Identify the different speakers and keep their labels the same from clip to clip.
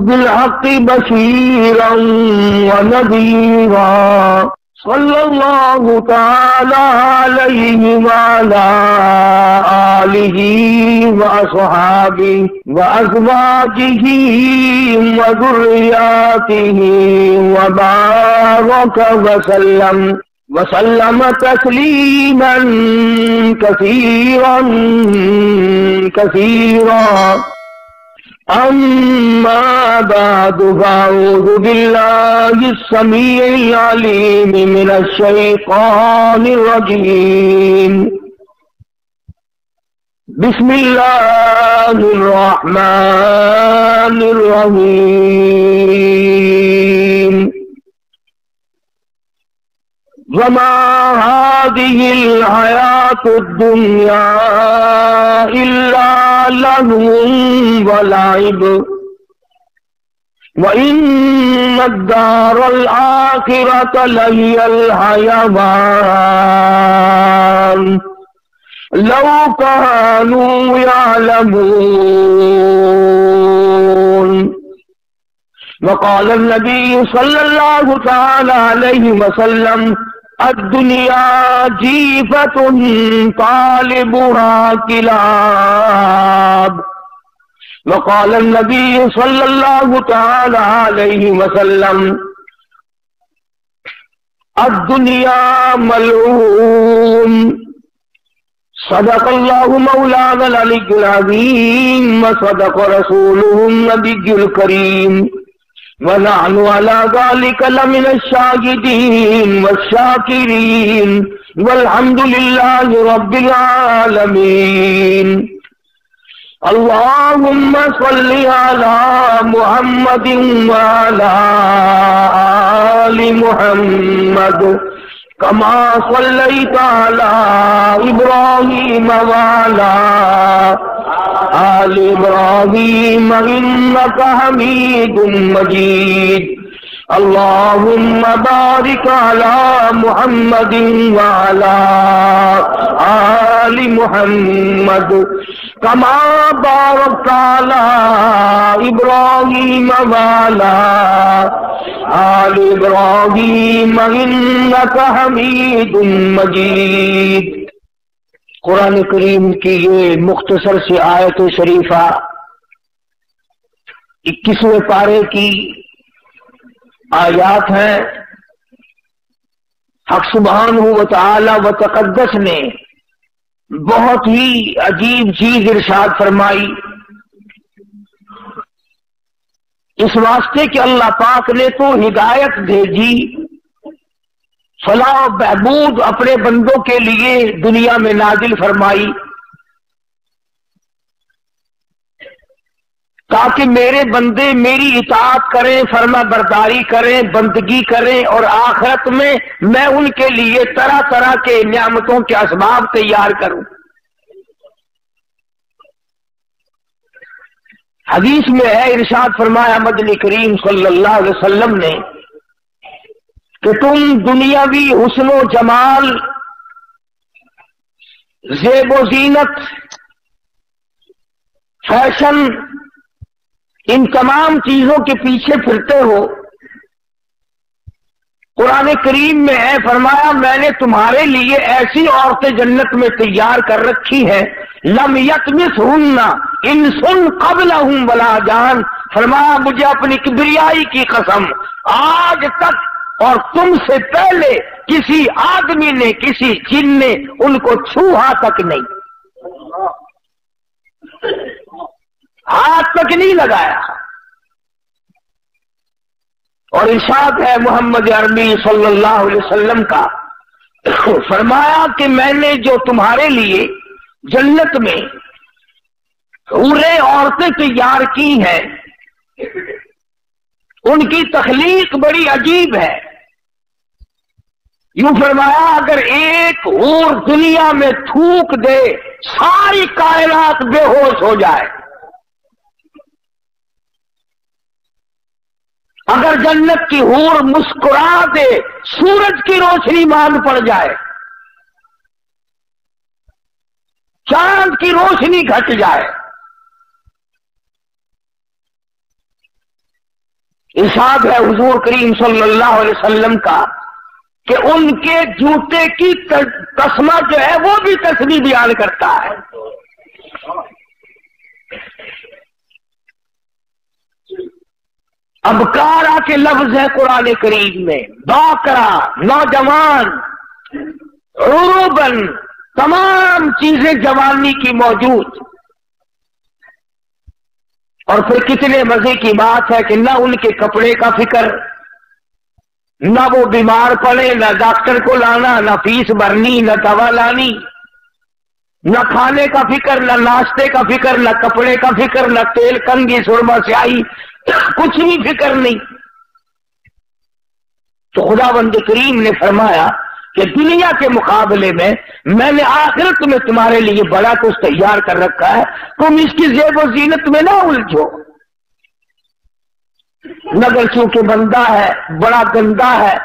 Speaker 1: بالحق بشيرا ونذيرا صلى الله تعالى عليه وعلى آله وأصحابه وأزواجه وذرياته وبارك وسلم تسليما كثيرا كثيرا. أما بعد فأعوذ بالله السميع العليم من الشيطان الرجيم. بسم الله الرحمن الرحيم. وما هذه الحياة الدنيا إلا لهو ولعب وإن الدار الآخرة لهي الحيوان لو كانوا يعلمون. وقال النبي صلى الله تعالى عليه وسلم الدنيا جيفة طالبها كلاب. وقال النبي صلى الله تعالى عليه وسلم الدنيا ملعون. صدق الله مولانا العلي العظيم وصدق رسوله النبي الكريم ونحن على ذلك لمن الشاهدين والشاكرين والحمد لله رب العالمين. اللهم صل على محمد وعلى آل محمد كما صليت على إبراهيم وعلى آل إبراهيم إنك حميد مجيد. اللهم بارك على محمد وعلى آل محمد كما باركت على إبراهيم وعلى آل إبراهيم إنك حميد مجيد. قرآن کریم کی یہ مختصر سی آیت شریفہ 21ویں پارے کی آیات ہیں. حق سبحانہ و تعالی و تقدس نے بہت ہی عجیب چیز ارشاد فرمائی اس واسطے کہ اللہ پاک نے تو ہدایت بھیجی، فلاح و بہبود اپنے بندوں کے لیے دنیا میں نازل فرمائی تاکہ میرے بندے میری اطاعت کریں، فرما برداری کریں، بندگی کریں، اور آخرت میں میں ان کے لیے طرح طرح کے نعمتوں کے اسباب تیار کروں. حدیث میں ہے، ارشاد فرمایا مدنی کریم صلی اللہ علیہ وسلم نے کہ تم دنیاوی حسن و جمال، زیب و زینت، فیشن، ان تمام چیزوں کے پیچھے پھرتے ہو. قرآن کریم میں ہے، فرمایا میں نے تمہارے لیے ایسی عورتیں جنت میں تیار کر رکھی ہیں لم یطمثہن انس قبلہم ولا جان. فرمایا مجھے اپنی کبریائی کی قسم، آج تک اور تم سے پہلے کسی آدمی نے، کسی جن نے ان کو چھوہا تک نہیں، ہاتھ تک نہیں لگایا. اور ارشاد ہے محمد عربی صلی اللہ علیہ وسلم کا، فرمایا کہ میں نے جو تمہارے لیے جنت میں حوریں عورتیں تیار کی ہیں ان کی تخلیق بڑی عجیب ہے. یوں فرمایا اگر ایک حور دنیا میں تھوک دے ساری کائنات بے ہوش ہو جائے. اگر جنت کی حور مسکرا دے سورج کی روشنی مان پڑ جائے، چاند کی روشنی گھٹ جائے. ارشاد ہے حضور کریم صلی اللہ علیہ وسلم کا کہ ان کے جوتے کی تسمہ جو ہے وہ بھی تسبیح بیان کرتا ہے. ابکارا کے لفظ ہے قرآن کریم میں، باکرا نوجوان، عروبن تمام چیزیں جوانی کی موجود. اور پھر کتنے مزے کی بات ہے کہ نہ ان کے کپڑے کا فکر، نہ وہ بیمار پڑے، نہ ڈاکٹر کو لانا، نہ فیس بھرنی، نہ دوا لانی، نہ کھانے کا فکر، نہ ناشتے کا فکر، نہ کپڑے کا فکر، نہ تیل کنگھی سرما سیاہی، کچھ بھی فکر نہیں. تو خداوند کریم نے فرمایا کہ دنیا کے مقابلے میں نے آخرت میں تمہارے لیے بڑا کچھ تیار کر رکھا ہے، تم اس کی زیب و زینت میں نہ الجھو. مگر چونکہ بندہ ہے بڑا گندا ہے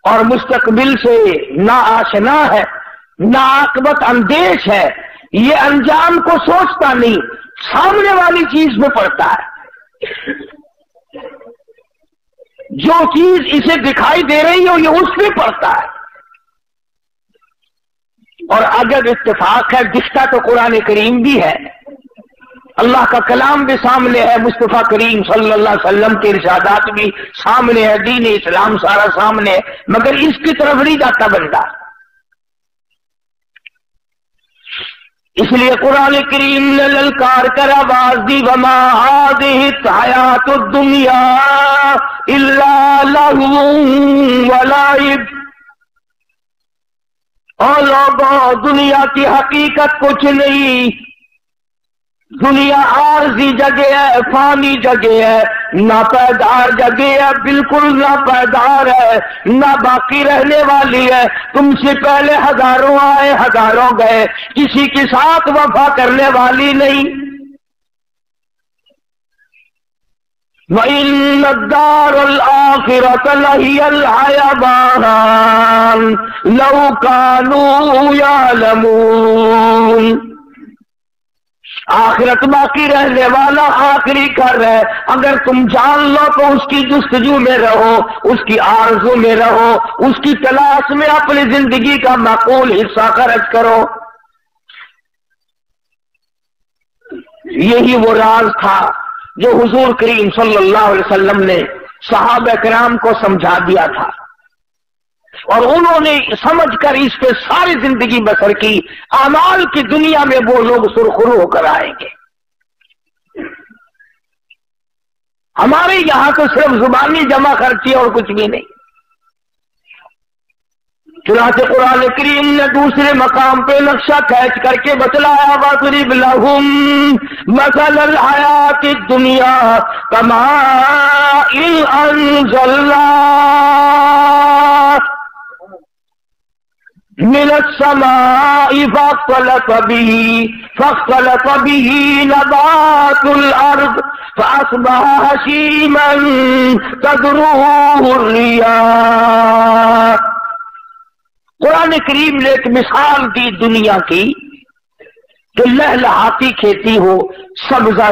Speaker 1: اور مستقبل سے نا آشنا ہے، نا عاقبت اندیش ہے، یہ انجام کو سوچتا نہیں، سامنے والی چیز میں پڑتا ہے. جو چیز اسے دکھائی دے رہی ہو یہ اس میں پڑتا ہے. اور اگر اتفاق ہے، دکھتا تو قرآن کریم بھی ہے، اللہ کا کلام بھی سامنے ہے، مصطفیٰ کریم صلی اللہ علیہ وسلم کے ارشادات بھی سامنے ہے، دین اسلام سارا سامنے ہے، مگر اس کی طرف نہیں جاتا بندہ. اس لیے قرآن کریم نے للکار کر آواز دی، وما هذه الحیات الدنیا الا لہو ولعب. اور لوگوں، دنیا کی حقیقت کچھ نہیں، دنیا عارضی جگہ ہے، فانی جگہ ہے، ناپائیدار جگہ ہے، بالکل ناپائیدار ہے، نہ باقی رہنے والی ہے. تم سے پہلے ہزاروں آئے ہزاروں گئے، کسی کے ساتھ وفا کرنے والی نہیں. وَإِنَّ الدَّارَ الْآخِرَةَ لَهِيَ الْحَيَوَانُ لَوْ كَانُوا يَعْلَمُونَ. آخرت باقی رہنے والا آخری کر ہے، اگر تم جان لو تو اس کی جستجو میں رہو، اس کی آرزو میں رہو، اس کی تلاش میں اپنی زندگی کا معقول حصہ خرچ کرو. یہی وہ راز تھا جو حضور کریم صلی اللہ علیہ وسلم نے صحابہ کرام کو سمجھا دیا تھا، اور انہوں نے سمجھ کر اس پہ ساری زندگی بسر کی. اعمال کی دنیا میں وہ لوگ سرخرو ہو کر آئیں گے. ہمارے یہاں تو صرف زبانی جمع خرچی اور کچھ بھی نہیں. چنانچہ قرآن کریم نے دوسرے مقام پہ نقشہ کھینچ کر کے بتلایا، وَاضْرِبْ لَهُمْ مَثَلَ الْحَيَاةِ الدُّنْيَا كَمَاءٍ أَنزَلْنَاهُ مِنَ السَّمَاءِ فَاخْتَلَطَ بِهِ نَبَاتُ الْأَرْضِ فَأَصْبَحَ هَشِيمًا تَذْرُوهُ الرِّيَاحُ. قرآن کریم نے ایک مثال دی دنیا کی کہ لہلہاتی کھیتی ہو، سبزہ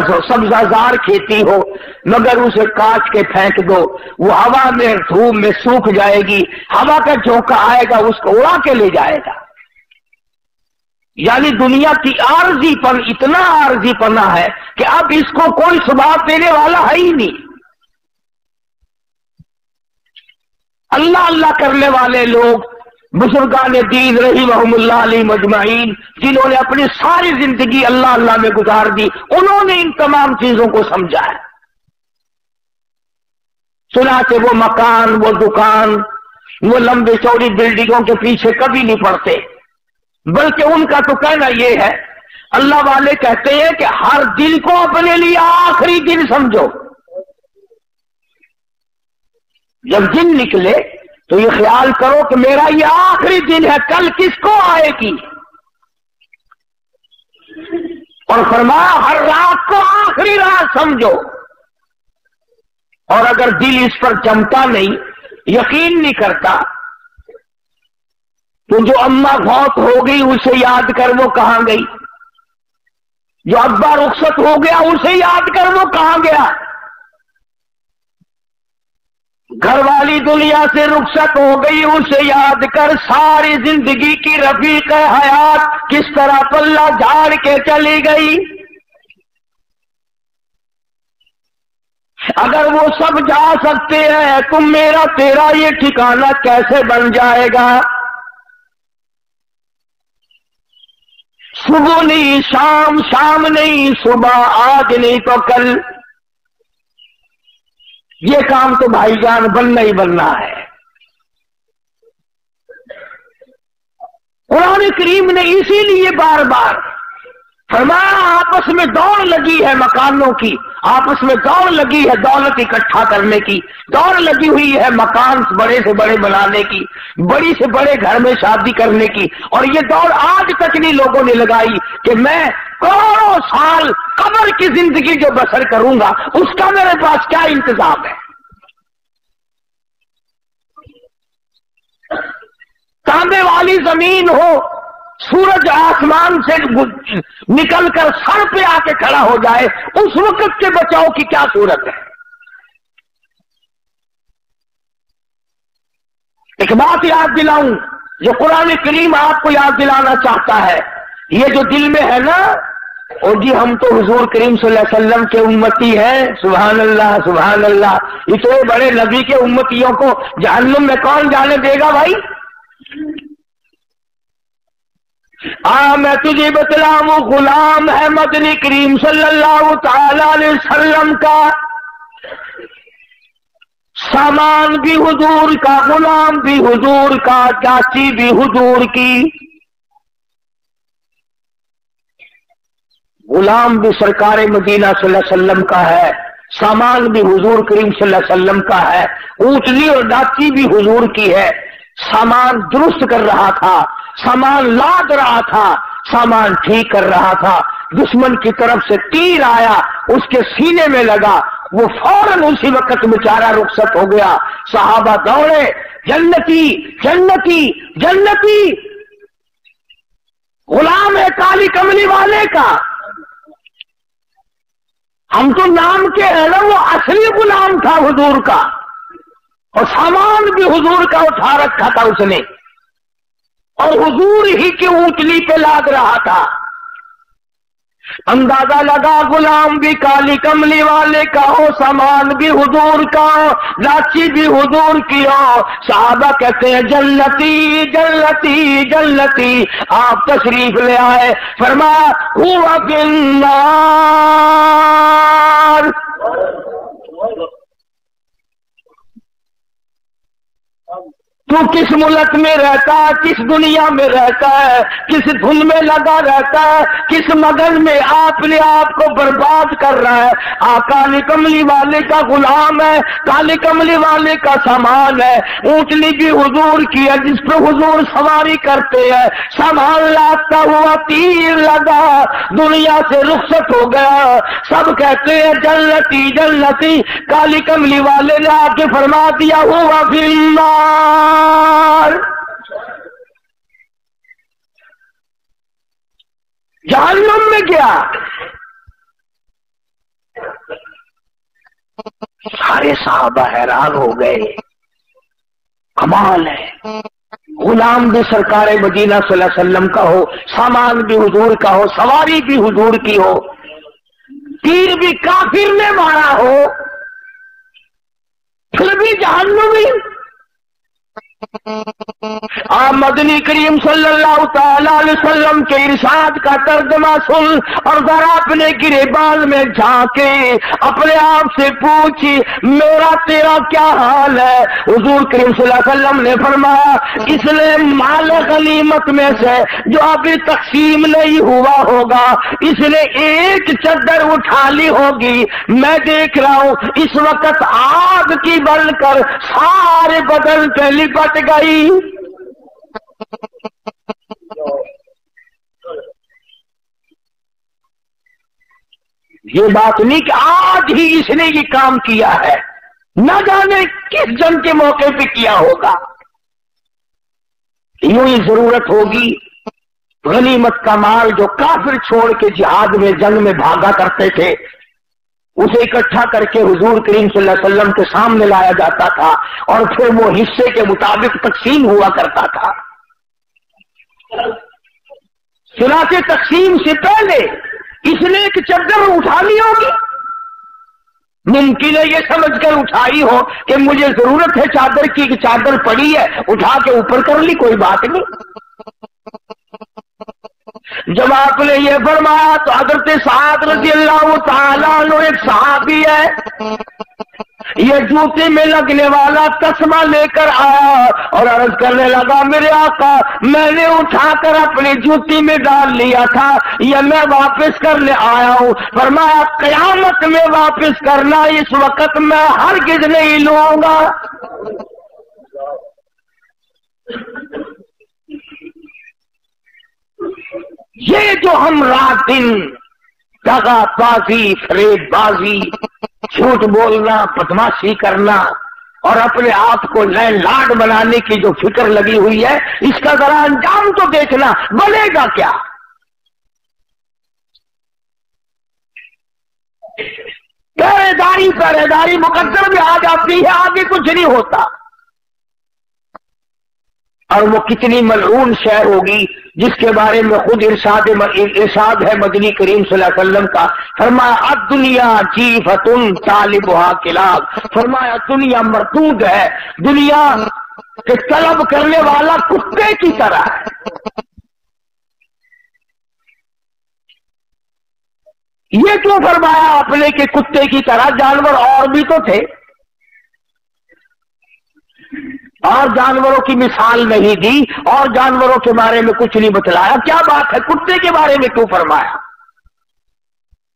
Speaker 1: کھیتی ہو، مگر اسے کاٹ کے پھینک دو، وہ ہوا میں دھوپ میں سوکھ جائے گی، ہوا کا جھونکا آئے گا اس کو اڑا کے لے جائے گا. یعنی دنیا کی عارضی پن اتنا عارضی پنا ہے کہ اب اس کو کوئی ثبات دینے والا ہے ہی نہیں. اللہ اللہ کرنے والے لوگ، بزرگان دین رحمہم اللہ علیہ مجمعین، جنہوں نے اپنی ساری زندگی اللہ اللہ میں گزار دی، انہوں نے ان تمام چیزوں کو سمجھا ہے. چنانچہ وہ مکان، وہ دکان، وہ لمبی چوڑی بلڈنگوں کے پیچھے کبھی نہیں پڑتے، بلکہ ان کا تو کہنا یہ ہے، اللہ والے کہتے ہیں کہ ہر دن کو اپنے لیے آخری دن سمجھو. جب دن نکلے تو یہ خیال کرو کہ میرا یہ آخری دن ہے، کل کس کو آئے گی. اور فرمایا ہر رات کو آخری رات سمجھو. اور اگر دل اس پر جمتا نہیں، یقین نہیں کرتا، تو جو اماں فوت ہو گئی اسے یاد کر وہ کہاں گئی، جو ابا رخصت ہو گیا اسے یاد کر وہ کہاں گیا. گھر والی دنیا سے رخصت ہو گئی، اسے یاد کر ساری زندگی کی رفیق حیات کس طرح پلہ جھاڑ کے چلی گئی۔ اگر وہ سب جا سکتے ہیں تو میرا تیرا یہ ٹھکانہ کیسے بن جائے گا؟ صبح نہیں شام، شام نہیں صبح، آج نہیں تو کل، یہ کام تو بھائی جان بننا ہی بننا ہے۔ قرآن کریم نے اسی لیے بار بار فرمایا آپس میں دوڑ لگی ہے مکانوں کی، آپس میں دوڑ لگی ہے دولت اکٹھا کرنے کی، دوڑ لگی ہوئی ہے مکان بڑے سے بڑے بنانے کی، بڑی سے بڑے گھر میں شادی کرنے کی، اور یہ دوڑ آج تک نہیں لوگوں نے لگائی کہ میں کروڑوں سال قبر کی زندگی جو بسر کروں گا اس کا میرے پاس کیا انتظام ہے۔ تانبے والی زمین ہو، سورج آسمان سے نکل کر سر پہ آ کے کھڑا ہو جائے، اس وقت کے بچاؤ کی کیا صورت ہے؟ ایک بات یاد دلاؤں جو قرآن کریم آپ کو یاد دلانا چاہتا ہے، یہ جو دل میں ہے نا، اور جی ہم تو حضور کریم صلی اللہ علیہ وسلم کے امتی ہیں، سبحان اللہ سبحان اللہ، اتنے بڑے نبی کے امتیوں کو جہنم میں کون جانے دے گا بھائی؟ میں تجھے بتلاؤں، غلام ہے مدنی کریم صلی اللہ تعالی علیہ وسلم کا، سامان بھی حضور کا، غلام بھی حضور کا، چاچی بھی حضور کی، غلام بھی سرکار مدینہ صلی اللہ علیہ وسلم کا ہے، سامان بھی حضور کریم صلی اللہ علیہ وسلم کا ہے، اونٹنی اور ڈاچی بھی حضور کی ہے۔ سامان درست کر رہا تھا، سامان لاد رہا تھا، سامان ٹھیک کر رہا تھا، دشمن کی طرف سے تیر آیا، اس کے سینے میں لگا، وہ فوراً اسی وقت بیچارہ رخصت ہو گیا۔ صحابہ دوڑے، جنتی جنتی جنتی، غلام ہے کالی کملی والے کا، ہم تو نام کے ہیں نا، وہ اصلی غلام تھا حضور کا، اور سامان بھی حضور کا اٹھا رکھا تھا اس نے، اور حضور ہی کی اونٹلی پہ لاد رہا تھا۔ اندازہ لگا غلام بھی کالی کملی والے کا ہو، سامان بھی حضور کا ہو، لاچی بھی حضور کی ہو۔ صحابہ کہتے ہیں جنتی جنتی جنتی، آپ تشریف لے آئے، فرمایا ہوا فی النار، تو کس ملک میں رہتا ہے، کس دنیا میں رہتا ہے، کس دھن میں لگا رہتا ہے، کس مگن میں اپنے آپ کو برباد کر رہا ہے۔ کالی کملی والے کا غلام ہے، کالی کملی والے کا سامان ہے، اونٹلی بھی حضور کی ہے جس پہ حضور سواری کرتے ہیں، سامان لاتا ہوا تیر لگا، دنیا سے رخصت ہو گیا۔ سب کہتے ہیں جنتی جنتی، کالی کملی والے نے آ کے فرما دیا ہوا فی النار، جہنم میں گیا۔ سارے صحابہ حیران ہو گئے، کمال ہے، غلام بھی سرکار مدینہ صلی اللہ علیہ وسلم کا ہو، سامان بھی حضور کا ہو، سواری بھی حضور کی ہو، تیر بھی کافر نے مارا ہو، پھر بھی جہنمی۔ آپ مدنی کریم صلی اللہ تعالی علیہ وسلم کے ارشاد کا ترجمہ سن اور ذرا اپنے گریبان میں جھانکے اپنے آپ سے پوچھی میرا تیرا کیا حال ہے؟ حضور کریم صلی اللہ علیہ وسلم نے فرمایا اس نے مال غنیمت میں سے جو ابھی تقسیم نہیں ہوا ہوگا اس نے ایک چادر اٹھا لی ہوگی، میں دیکھ رہا ہوں اس وقت آگ کی بل کر سارے بدن پہ لپٹ گئی۔ یہ بات نہیں کہ آج ہی اس نے یہ کام کیا ہے، نہ جانے کس جنگ کے موقع پہ کیا ہوگا۔ یوں ہی ضرورت ہوگی غنیمت کا مال جو کافر چھوڑ کے جہاد میں جنگ میں بھاگا کرتے تھے، उसे इकट्ठा करके हुजूर करीम सल्लल्लाहु अलैहि वसल्लम के सामने लाया जाता था और फिर वो हिस्से के मुताबिक तकसीम हुआ करता था। सिराते तकसीम से पहले इसने एक चद्दर उठा ली होगी, मुमकिन है ये समझकर उठाई हो कि मुझे जरूरत है चादर की, कि चादर पड़ी है उठा के ऊपर कर ली, कोई बात नहीं। जब आपने ये फरमाया तो हजरत साद रज़ियल्लाहु ताला अन्हु एक सहाबी है, ये जूते में लगने वाला तस्मा लेकर आया और अर्ज करने लगा, मेरे आका मैंने उठाकर अपनी जूती में डाल लिया था, ये मैं वापस करने आया हूं। फरमाया कयामत में वापस करना, इस वक्त मैं हरगिज़ नहीं लूंगा। ये जो हम रात दिन दगाबाजी, फरेबबाजी, झूठ बोलना, बदमाशी करना और अपने आप को लैंडलॉर्ड बनाने की जो फिक्र लगी हुई है, इसका जरा अंजाम तो देखना, बनेगा क्या। पहरेदारी मुकद्दर में आ जाती है, आगे कुछ नहीं होता। और वो कितनी मलऊन शय होगी जिसके बारे में खुद इरशाद है मदनी करीम सल्लल्लाहु अलैहि वसल्लम का। फरमाया अद्दुनिया जीफतुन तालिबुहा किलाब, फरमाया दुनिया मरदूद है, दुनिया के तलब करने वाला कुत्ते की तरह है। ये क्यों फरमाया आपने कि कुत्ते की तरह? जानवर और भी तो थे, और जानवरों की मिसाल नहीं दी और जानवरों के बारे में कुछ नहीं बतलाया, क्या बात है कुत्ते के बारे में क्यों फरमाया?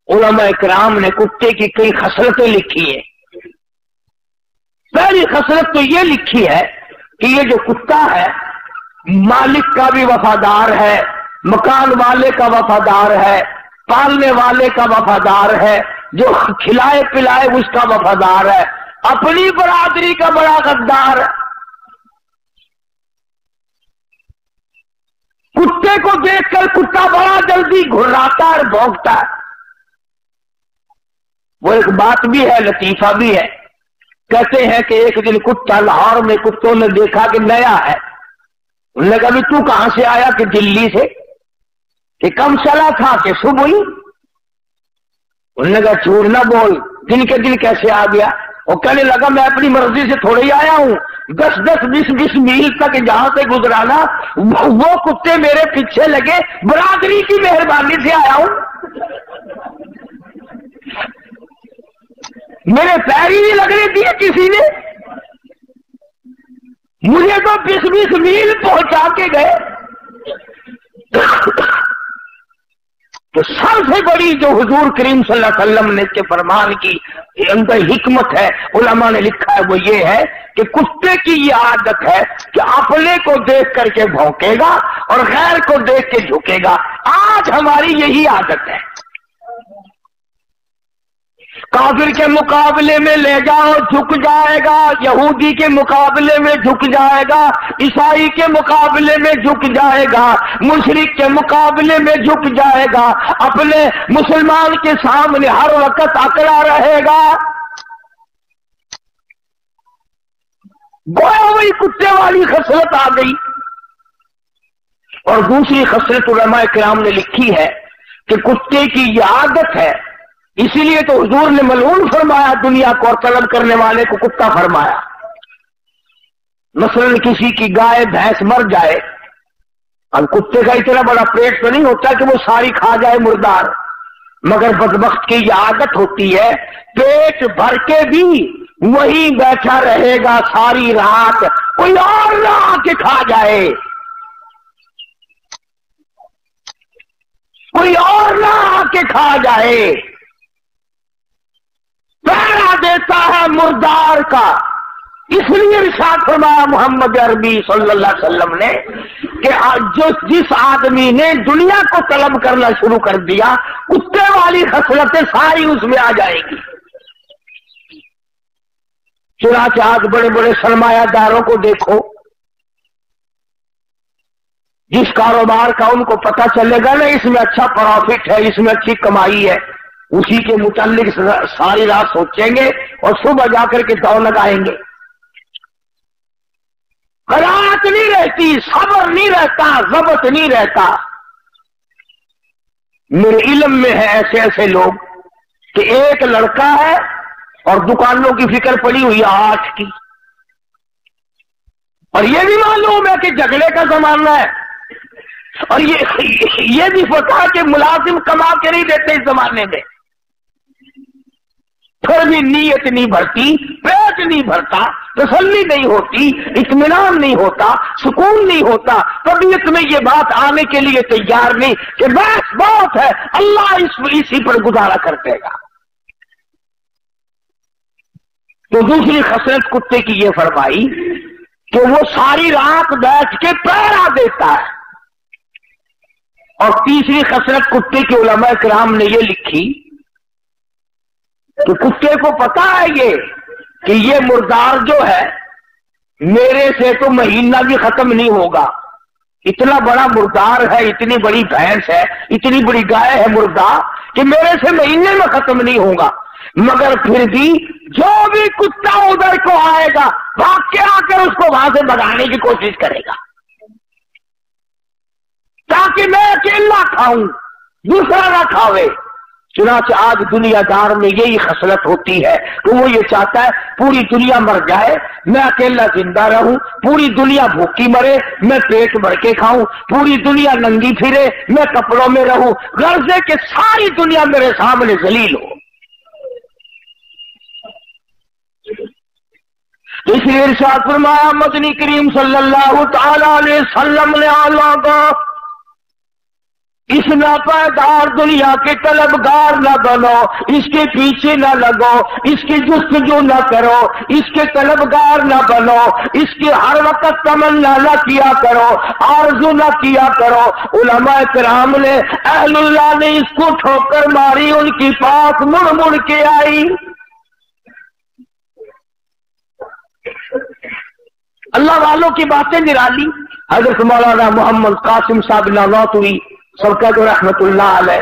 Speaker 1: उलमा इकराम ने कुत्ते की कई खसलतें लिखी हैं। पहली खसलत तो ये लिखी है कि ये जो कुत्ता है मालिक का भी वफादार है, मकान वाले का वफादार है, पालने वाले का वफादार है, जो खिलाए पिलाए उसका वफादार है, अपनी बरादरी का बड़ा गद्दार है। कुत्ते को देखकर कुत्ता बड़ा जल्दी घुर्राता और भौंकता है। वो एक बात भी है, लतीफा भी है। कहते हैं कि एक दिन कुत्ता लाहौर में कुत्तों ने देखा कि नया है। उन्होंने कहा तू कहां से आया? कि दिल्ली से। कि कम चला था? कि सुबह ही। उन्होंने कहा झूठ ना बोल, दिन के दिन कैसे आ गया? वो कहने लगा मैं अपनी मर्जी से थोड़े ही आया हूं, 10-10, 20-20 मील तक जहां से गुजराना वो कुत्ते मेरे पीछे लगे, बरादरी की मेहरबानी से आया हूं, मेरे पैर ही नहीं लगने दिए किसी ने, मुझे तो 20-20 मील पहुंचा के गए। तो सबसे बड़ी जो हुजूर करीम सल्लल्लाहु अलैहि वसल्लम ने के फरमान की अंदर हिकमत है, उलमा ने लिखा है, वो ये है कि कुत्ते की ये आदत है कि अपने को देख करके भौंकेगा और गैर को देख के झुकेगा। आज हमारी यही आदत है। काफिर के मुकाबले में ले जाओ झुक जाएगा, यहूदी के मुकाबले में झुक जाएगा, ईसाई के मुकाबले में झुक जाएगा, मुशरिक के मुकाबले में झुक जाएगा, अपने मुसलमान के सामने हर वक्त अकड़ा रहेगा। गोया वही कुत्ते वाली खसलत आ गई। और दूसरी खसलत उलमा किराम ने लिखी है कि कुत्ते की ये आदत है, इसीलिए तो हुजूर ने मलऊन फरमाया दुनिया को और तलब करने वाले को कुत्ता फरमाया। मसलन किसी की गाय भैंस मर जाए, अब कुत्ते का इतना बड़ा पेट तो नहीं होता कि वो सारी खा जाए मुर्दार, मगर बदबख्त की ये आदत होती है पेट भर के भी वही बैठा रहेगा सारी रात, कोई और ना आके खा जाए, कोई और ना आके खा जाए, पहरा देता है मुर्दार का। इसलिए इरशाद फरमाया मोहम्मद अरबी सल्लल्लाहु अलैहि वसल्लम ने कि जिस आदमी ने दुनिया को तलब करना शुरू कर दिया, कुत्ते वाली खसलतें सारी उसमें आ जाएगी। चुनांचे आज बड़े बड़े सरमायादारों को देखो, जिस कारोबार का उनको पता चलेगा ना इसमें अच्छा प्रॉफिट है, इसमें अच्छी कमाई है, उसी के मुताल्लिक सारी रात सोचेंगे और सुबह जाकर के दौड़ लगाएंगे। कनाअत नहीं रहती, सब्र नहीं रहता, ज़ब्त नहीं रहता। मेरे इल्म में है ऐसे ऐसे लोग कि एक लड़का है और दुकानों की फिक्र पड़ी हुई है 8 की, और ये भी मालूम है कि झगड़े का जमाना है, और ये भी पता है कि मुलाजिम कमा के नहीं देते इस जमाने में, फिर भी नीयत नहीं भरती, पेट नहीं भरता, तसल्ली नहीं होती, इत्मीनान नहीं होता, सुकून नहीं होता, तबीयत में ये बात आने के लिए तैयार नहीं कि बस बहुत है, अल्लाह इसी पर गुजारा कर देगा। तो दूसरी खसरत कुत्ते की ये फरमाई कि वो सारी रात बैठ के पहरा देता है। और तीसरी खसरत कुत्ते के उलमा किराम ने ये लिखी कि कुत्ते को पता है ये कि ये मुर्दार जो है मेरे से तो महीना भी खत्म नहीं होगा, इतना बड़ा मुर्दार है, इतनी बड़ी भैंस है, इतनी बड़ी गाय है मुर्दा कि मेरे से महीने में खत्म नहीं होगा, मगर फिर भी जो भी कुत्ता उधर को आएगा भाग के आकर उसको वहां से भगाने की कोशिश करेगा ताकि मैं अकेला खाऊं, दूसरा ना खावे। चुनांचे आज दुनियादार में यही खसलत होती है कि वो ये चाहता है पूरी दुनिया मर जाए, मैं अकेला जिंदा रहूं, पूरी दुनिया भूखी मरे, मैं पेट भर के खाऊं, पूरी दुनिया नंगी फिरे, मैं कपड़ों में रहूं, गर्जे के सारी दुनिया मेरे सामने जलील हो। इसलिए इरशाद फरमाया मदनी करीम सल्लल्लाहु तआला अलैहि वसल्लम ने आला का इस नापायदार दुनिया के तलबगार न बनो, इसके पीछे न लगो, इसकी जुस्तजू न करो, इसके तलबगार न बनो, इसकी हर वक्त तमन्ना न किया करो, आरज़ू न किया करो। उलमा किराम ने अहलुल्लाह ने इसको ठोकर मारी, उनकी पास मुड़ मुड़ के आई। अल्लाह वालों की बातें निराली। हजरत मौलाना मोहम्मद कासिम साहब नानातुई सबका जो रहमतुल्लाह अलैह,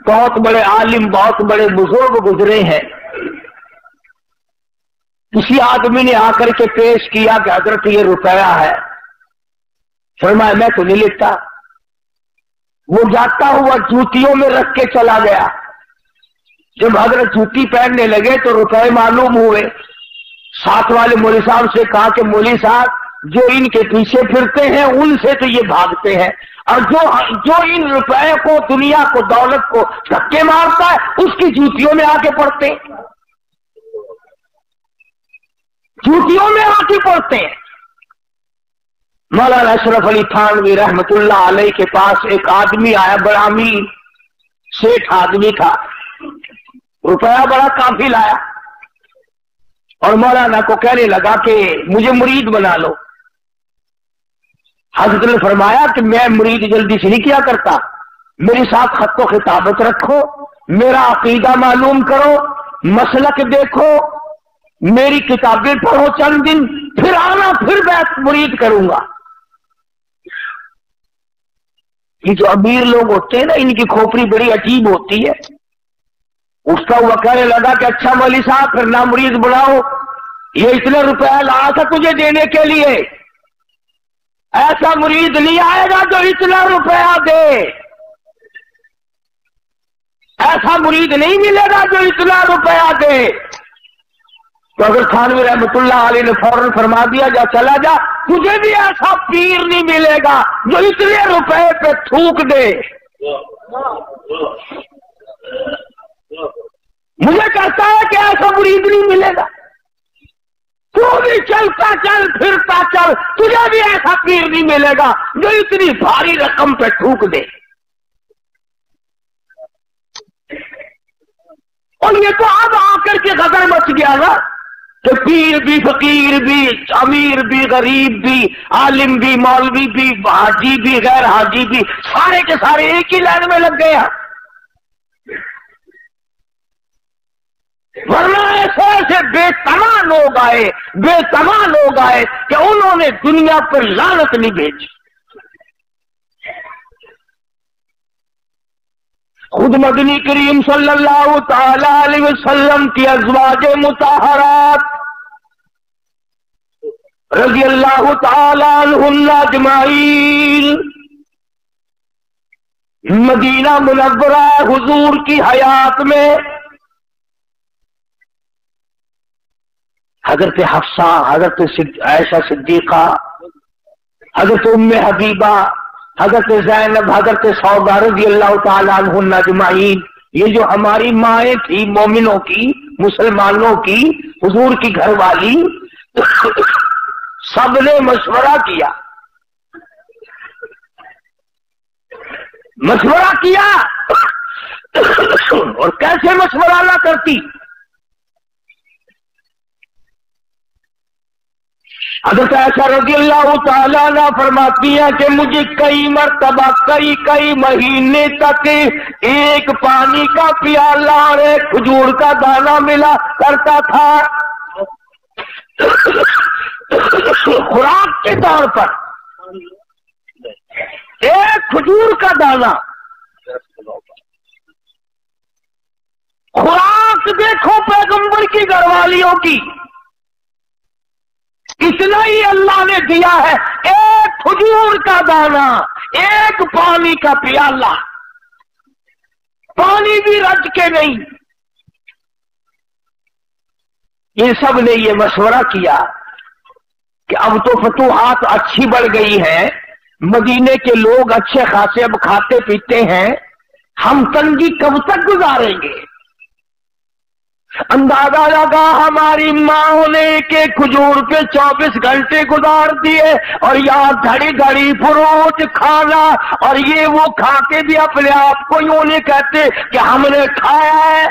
Speaker 1: बहुत बड़े आलिम, बहुत बड़े बुजुर्ग गुजरे हैं। किसी आदमी ने आकर के पेश किया कि हजरत ये रुपया है, फरमाया मैं तो नहीं लेता। वो जाता हुआ जूतियों में रख के चला गया। जब हजरत जूती पहनने लगे तो रुपए मालूम हुए। साथ वाले मौलवी साहब से कहा कि मौलवी साहब जो इनके पीछे फिरते हैं उनसे तो ये भागते हैं, और जो इन रुपए को, दुनिया को, दौलत को धक्के मारता है उसकी जूतियों में आके पड़ते, जूतियों में आके पड़ते हैं। मौलाना अशरफ अली थानवी रहमतुल्लाह अलैह के पास एक आदमी आया, बड़ा अमीर सेठ आदमी था, रुपया बड़ा काफी लाया, और मौलाना को कहने लगा कि मुझे मुरीद बना लो। हज़रत ने फरमाया कि मैं मुरीद जल्दी से नहीं किया करता, मेरे साथ खत्तो खिताबत रखो, मेरा अकीदा मालूम करो, मसलक देखो, मेरी किताबें पढ़ो चंद दिन, फिर आना, फिर मैं मुरीद करूंगा। ये जो अमीर लोग होते हैं ना, इनकी खोपड़ी बड़ी अजीब होती है। उसका हुआ कहने लगा कि अच्छा मौलवी साहब फिर ना मुरीद बढ़ाओ, ये इतने रुपया लाया था तुझे देने के लिए, ऐसा मुरीद नहीं आएगा जो इतना रुपया दे, ऐसा मुरीद नहीं मिलेगा जो इतना रुपया दे। तो अगर थानवी रहमतुल्लाह अलैह ने फौरन फरमा दिया जा चला जा, तुझे भी ऐसा पीर नहीं मिलेगा जो इतने रुपए पे थूक दे। मुझे कहता है कि ऐसा मुरीद नहीं मिलेगा, तू भी चलता चल, फिरता चल, तुझे भी ऐसा पीर नहीं मिलेगा जो इतनी भारी रकम पे थूक दे। और ये तो अब आकर के गदर मच गया ना कि पीर भी, फकीर भी, अमीर भी, गरीब भी, आलिम भी, मौलवी भी, हाजी भी, गैर हाजी भी, सारे के सारे एक ही लाइन में लग गए हैं। वरना ऐसे ऐसे बेतमा लोग आए कि उन्होंने दुनिया पर लानत नहीं भेजी। خود مدنی کریم صلی اللہ تعالی علیہ وسلم کی ازواج مطہرات رضی اللہ تعالی عنہن اجمعین مدینہ منورہ حضور کی حیات میں حضرت حفصہ، حضرت عائشہ صدیقہ، حضرت ام حبیبہ، حضرت زینب، حضرت سودا رضی اللہ تعالی عنہن اجمعین، یہ جو ہماری مائیں تھی مومنوں کی، مسلمانوں کی، حضور کی گھر والی، سب نے مشورہ کیا، مشورہ کیا اور کیسے مشورہ نہ کرتی؟ حضرت عائشہ رضی اللہ تعالیٰ عنہ فرماتی ہیں کہ مجھے کئی مرتبہ کئی مہینے تک ایک پانی کا پیالہ اور ایک کھجور کا دانہ ملا کرتا تھا خوراک کے طور پر، ایک کھجور کا دانہ۔ خوراک دیکھو پیغمبر کی گھر والیوں کی، اتنا ہی اللہ نے دیا ہے، ایک کھجور کا دانہ، ایک پانی کا پیالہ، پانی بھی رج کے نہیں۔ یہ سب نے یہ مشورہ کیا کہ اب تو فتوحات اچھی بڑھ گئی ہیں، مدینے کے لوگ اچھے خاصے اب کھاتے پیتے ہیں، ہم تنگی کب تک گزاریں گے؟ اندازہ لگا ہماری ماں نے کہ کھجور پہ 24 گھنٹے گزار دیے، اور یہاں گھڑی گھڑی فروٹ کھانا، اور یہ وہ کھا کے بھی اپنے آپ کو یوں نہیں کہتے کہ ہم نے کھایا ہے۔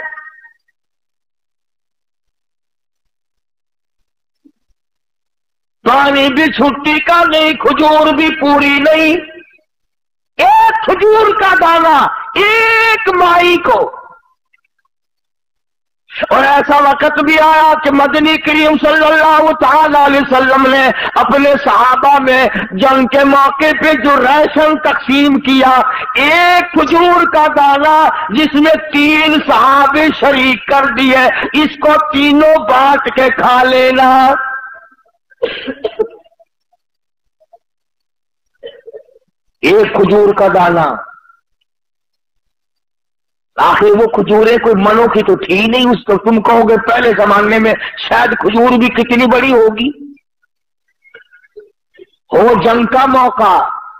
Speaker 1: پانی بھی چھٹی کا نہیں، کھجور بھی پوری نہیں، ایک کھجور کا دانہ ایک مائی کو۔ اور ایسا وقت بھی آیا کہ مدنی کریم صلی اللہ تعالی علیہ وسلم نے اپنے صحابہ میں جنگ کے موقع پہ جو راشن تقسیم کیا، ایک کھجور کا دانہ جس میں 3 صحابے شریک کر دیے، اس کو تینوں بانٹ کے کھا لینا۔ ایک کھجور کا دانہ، آخر وہ کھجوریں کوئی منوں کی تو تھی نہیں، اس کو تم کہو گے پہلے زمانے میں شاید کھجور بھی کتنی بڑی ہوگی۔ ہو جنگ کا موقع،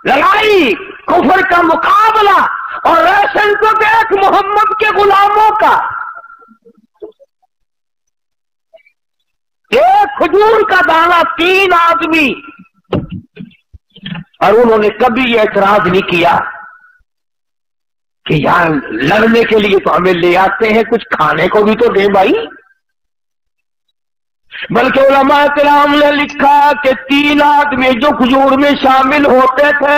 Speaker 1: لڑائی، کفر کا مقابلہ، اور راشن کو دیکھ محمد کے غلاموں کا، ایک کھجور کا دانہ 3 آدمی، اور انہوں نے کبھی یہ اعتراض نہیں کیا کہ یار لڑنے کے لیے تو ہمیں لے آتے ہیں، کچھ کھانے کو بھی تو دے بھائی۔ بلکہ علماء کرام نے لکھا کہ 3 آدمی جو کھجور میں شامل ہوتے تھے،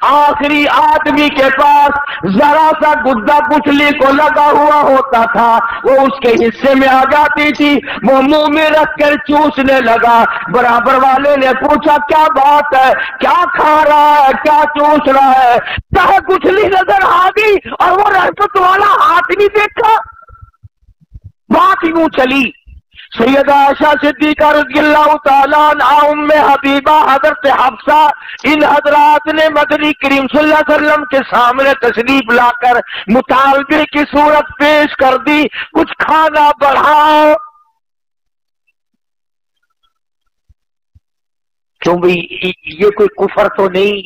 Speaker 1: آخری آدمی کے پاس ذرا سا گدا پچھلی کو لگا ہوا ہوتا تھا، وہ اس کے حصے میں آ جاتی تھی، وہ منہ میں رکھ کر چوسنے لگا۔ برابر والے نے پوچھا کیا بات ہے، کیا کھا رہا ہے، کیا چوس رہا ہے؟ کہا کچھلی نظر آ گئی اور وہ رحمت والا ہاتھ نہیں دیکھا۔ بات یوں چلی، سیدہ عائشہ صدیقہ رضی اللہ تعالیٰ عنہا، ام حبیبہ، حضرت حفصہ، ان حضرات نے مدنی کریم صلی اللہ علیہ وسلم کے سامنے تشریف لا کر مطالبے کی صورت پیش کر دی، کچھ کھانا بڑھاؤ۔ کیوں بھئی یہ کوئی کفر تو نہیں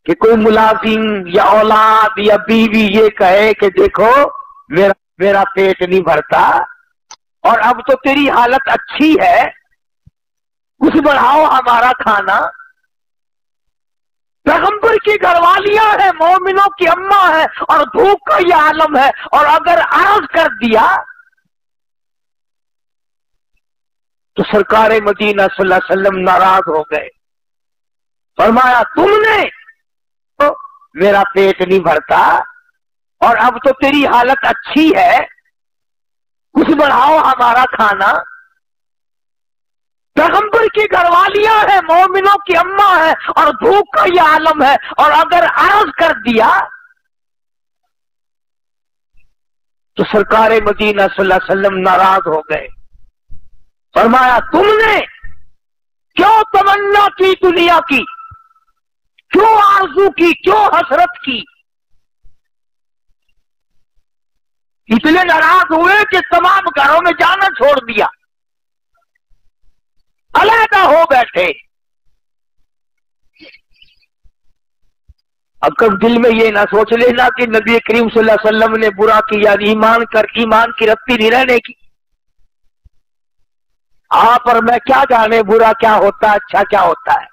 Speaker 1: کہ کوئی ملازم یا اولاد یا بیوی یہ کہے کہ دیکھو میرا پیٹ نہیں بھرتا اور اب تو تیری حالت اچھی ہے، کچھ بڑھاؤ ہمارا کھانا۔ پیغمبر کی گھر والیاں ہیں، مومنوں کی اماں ہیں، اور بھوک کا یہ عالم ہے، اور اگر عرض کر دیا تو سرکار مدینہ صلی اللہ علیہ وسلم ناراض ہو گئے، فرمایا تم نے میرا پیٹ نہیں بھرتا اور اب تو تیری حالت اچھی ہے، کچھ بڑھاؤ ہمارا کھانا۔ پیغمبر کی گھر والیاں ہیں، مومنوں کی اماں ہیں، اور بھوک کا یہ عالم ہے، اور اگر عرض کر دیا تو سرکار مدینہ صلی اللہ علیہ وسلم ناراض ہو گئے. فرمایا تم نے کیوں تمنا کی دنیا کی، کیوں آرزو کی، کیوں حسرت کی؟ اتنے ناراض ہوئے کہ تمام گھروں میں جانا چھوڑ دیا، علیحدہ ہو بیٹھے. اب کب دل میں یہ نہ سوچ لینا کہ نبی کریم صلی اللہ علیہ وسلم نے برا کیا، ایمان کی رتی نہیں رہنے کی. آپ اور میں کیا جانے برا کیا ہوتا ہے، اچھا کیا ہوتا ہے.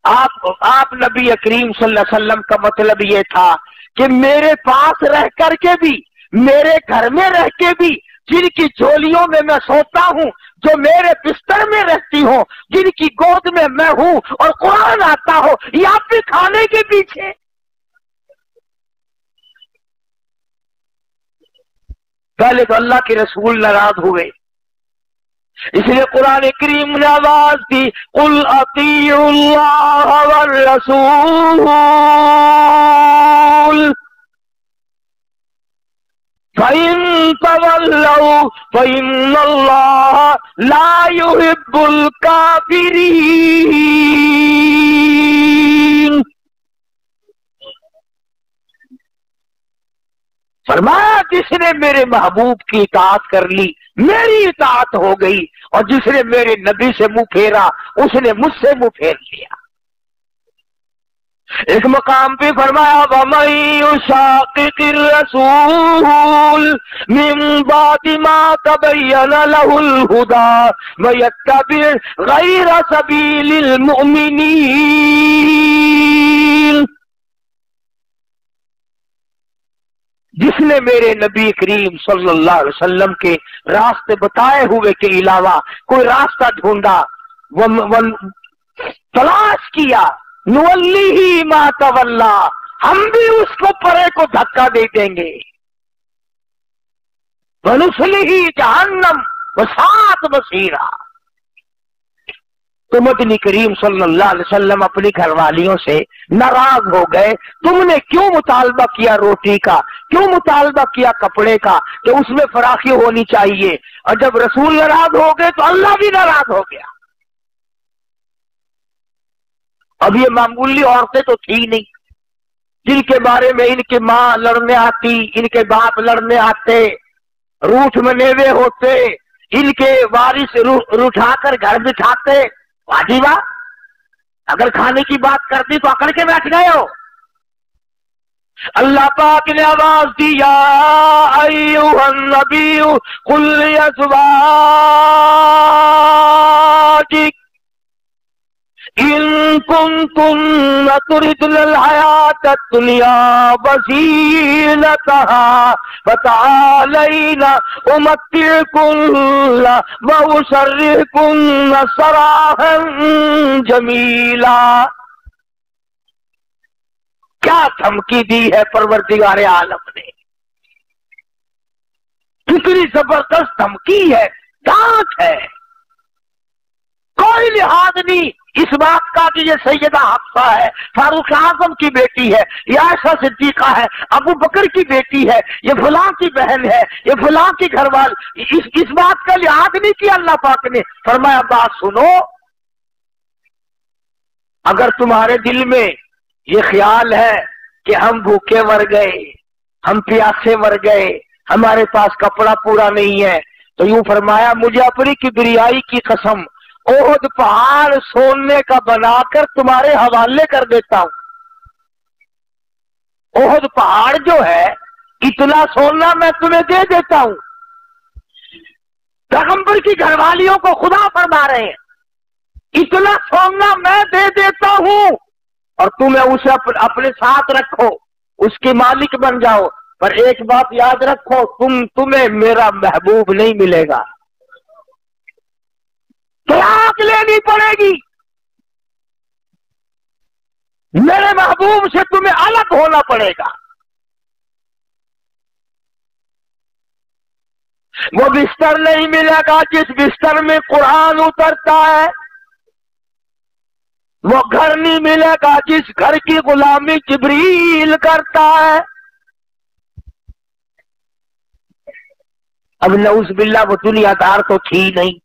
Speaker 1: آپ نبی کریم صلی اللہ علیہ وسلم کا مطلب یہ تھا کہ میرے پاس رہ کر کے بھی، میرے گھر میں رہ کے بھی، جن کی جھولیوں میں میں سوتا ہوں، جو میرے بستر میں رہتی ہوں، جن کی گود میں میں ہوں اور قرآن آتا ہو، یہ آپ بھی کھانے کے پیچھے. پہلے تو اللہ کے رسول ناراض ہوئے، اس لیے قرآن کریم نے آواز دی قل اطیعوا اللہ والرسول فَإِن تَوَلَّوْا فَإِنَّ اللَّهَ لَا يُحِبُّ الْكَافِرِينَ. فرمایا جس نے میرے محبوب کی اطاعت کر لی میری اطاعت ہو گئی، اور جس نے میرے نبی سے منہ پھیرا اس نے مجھ سے منہ پھیر لیا. ایک مقام پہ فرمایا وَمَن يُشَاقِقِ الرَّسُولَ مِن بَعْدِ مَا تَبَيَّنَ لَهُ الْهُدَى وَيَتَّبِعْ غَيْرَ سَبِيلِ الْمُؤْمِنِينَ. جس نے میرے نبی کریم صلی اللہ علیہ وسلم کے راستے بتائے ہوئے کے علاوہ کوئی راستہ ڈھونڈا، تلاش کیا، نولیہ ما تولا، ہم بھی اس کو پرے کو دھکا دے دیں گے. ونصلہ جہنم وساءت مصیرا. تو مدنی کریم صلی اللہ علیہ وسلم اپنی گھر والیوں سے ناراض ہو گئے. تم نے کیوں مطالبہ کیا روٹی کا، کیوں مطالبہ کیا کپڑے کا کہ اس میں فراخی ہونی چاہیے، اور جب رسول ناراض ہو گئے تو اللہ بھی ناراض ہو گیا. اب یہ معمولی عورتیں تو تھی نہیں جن کے بارے میں ان کی ماں لڑنے آتی، ان کے باپ لڑنے آتے، روٹھ منیوے ہوتے، ان کے وارث روٹھا کر گھر بٹھاتے. واجبہ اگر کھانے کی بات کرتی تو اکڑ کے بیٹھ گئے ہو. اللہ پاک نے آواز دی یا ایھا النبی قل لازواجک ان کنتن تردن الحیاۃ الدنیا وزینتها فتعالین امتعکن واسرحکن سراحا جمیلا. کیا دھمکی دی ہے پروردگار عالم نے، کتنی زبردست دھمکی ہے، ڈانٹ ہے. کوئی لحاظ نہیں اس بات کا کہ یہ سیدہ حفصہ ہے، فاروق اعظم کی بیٹی ہے، یہ عائشہ صدیقہ ہے، ابو بکر کی بیٹی ہے، یہ فلاں کی بہن ہے، یہ فلاں کی گھر وال. اس بات کا لحاظ نہیں کیا. اللہ پاک نے فرمایا بات سنو، اگر تمہارے دل میں یہ خیال ہے کہ ہم بھوکے مر گئے، ہم پیاسے مر گئے، ہمارے پاس کپڑا پورا نہیں ہے، تو یوں فرمایا مجھے اپنی کبریائی کی قسم احد پہاڑ سونے کا بنا کر تمہارے حوالے کر دیتا ہوں. احد پہاڑ جو ہے اتنا سونا میں تمہیں دے دیتا ہوں. پیغمبر کی گھر والیوں کو خدا فرما رہے ہیں اتنا سونا میں دے دیتا ہوں اور تمہیں اسے اپنے ساتھ رکھو، اس کے مالک بن جاؤ. پر ایک بات یاد رکھو، تمہیں میرا محبوب نہیں ملے گا، طلاق لینی پڑے گی، میرے محبوب سے تمہیں الگ ہونا پڑے گا. وہ بستر نہیں ملے گا جس بستر میں قرآن اترتا ہے، وہ گھر نہیں ملے گا جس گھر کی غلامی جبریل کرتا ہے. अब नऊज़ बिल्लाह वो दुनियादार तो थी नहीं।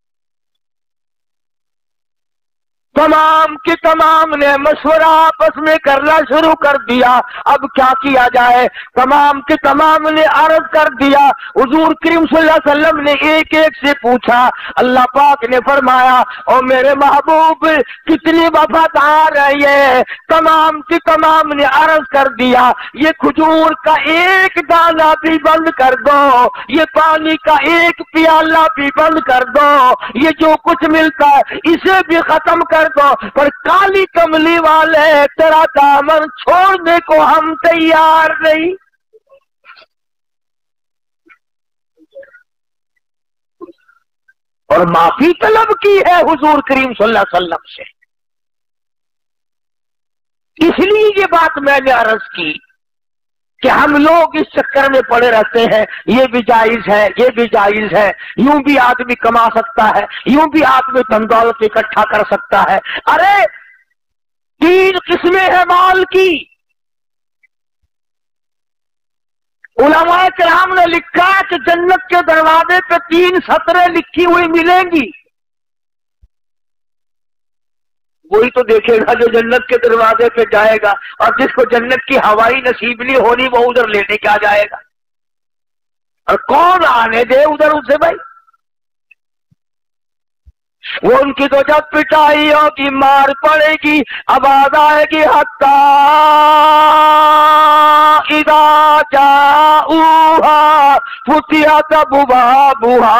Speaker 1: तमाम के तमाम ने मशवरा आपस में करना शुरू कर दिया, अब क्या किया जाए। तमाम के तमाम ने अर्ज कर दिया, हुजूर करीम सल्लल्लाहु अलैहि वसल्लम ने एक एक से पूछा। अल्लाह पाक ने फरमाया, और मेरे महबूब कितनी वफादार है ये। तमाम के तमाम ने अर्ज कर दिया, ये खजूर का एक दाना भी बंद कर दो, ये पानी का एक प्याला भी बंद कर दो, ये जो कुछ मिलता है इसे भी खत्म कर दो, पर काली कमली वाले तेरा दामन छोड़ने को हम तैयार नहीं। और माफी तलब की है हुजूर करीम सल्लल्लाहु अलैहि वसल्लम से। इसलिए ये बात मैंने अर्ज की कि हम लोग इस चक्कर में पड़े रहते हैं, ये भी जायज है, ये भी जायज है, यूं भी आदमी कमा सकता है, यूं भी आदमी धन दौलत इकट्ठा कर सकता है। अरे 3 किस्में हैं माल की। उलमाए किराम ने लिखा कि जन्नत के दरवाजे पे 3 सतरें लिखी हुई मिलेंगी। वही तो देखेगा जो जन्नत के दरवाजे पे जाएगा, और जिसको जन्नत की हवाई नसीब नहीं होनी वो उधर लेने क्या जाएगा। और कौन आने दे उधर उसे भाई। वो उनकी तो जब पिटाई होगी, मार पड़ेगी, आवाज आएगी, हत्ता इदा जाऊहा फुतिहत अबवाबुहा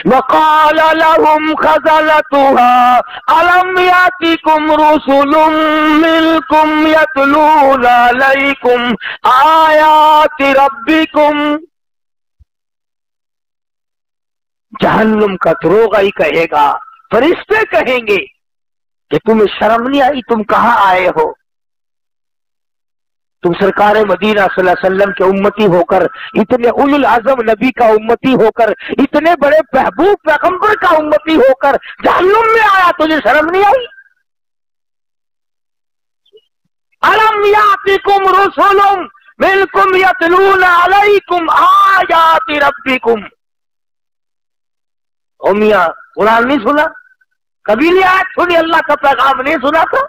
Speaker 1: वक़ाल लहुम खज़नतुहा अलम यातिकुम रुसुलुम मिनकुम यतलूना अलैकुम आयाति रब्बिकुम। जहन्नुम का दरोगा ही कहेगा, फरिश्ते कहेंगे कि तुम्हें शर्म नहीं आई, तुम कहां आए हो। तुम सरकार मदीना सल्लल्लाहु अलैहि वसल्लम के उम्मती होकर, इतने उलुल आज़म नबी का उम्मती होकर, इतने बड़े महबूब पैगंबर का उम्मती होकर जहन्नुम में आया, तुझे शर्म नहीं आई। अलम यातिकुम रुसुलुम मिनकुम यतलूना अलैकुम आयाति रब्बिकुम। ओ मियां, कुरान नहीं सुना कभी? नहीं आयत सुनी, अल्लाह का पैगाम नहीं सुना था।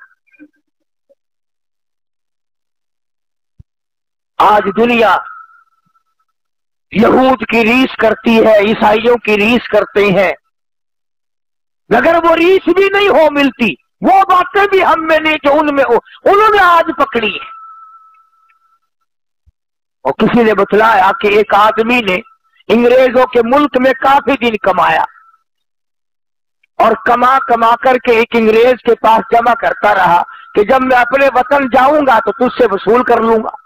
Speaker 1: आज दुनिया यहूद की रीस करती है, ईसाइयों की रीस करते हैं, मगर वो रीस भी नहीं हो मिलती, वो बातें भी हम में नहीं जो उनमें हो, उन्होंने आज पकड़ी है। और किसी ने बतलाया कि एक आदमी ने अंग्रेजों के मुल्क में काफी दिन कमाया, और कमा कमा करके एक अंग्रेज के पास जमा करता रहा कि जब मैं अपने वतन जाऊंगा तो तुझसे वसूल कर लूंगा।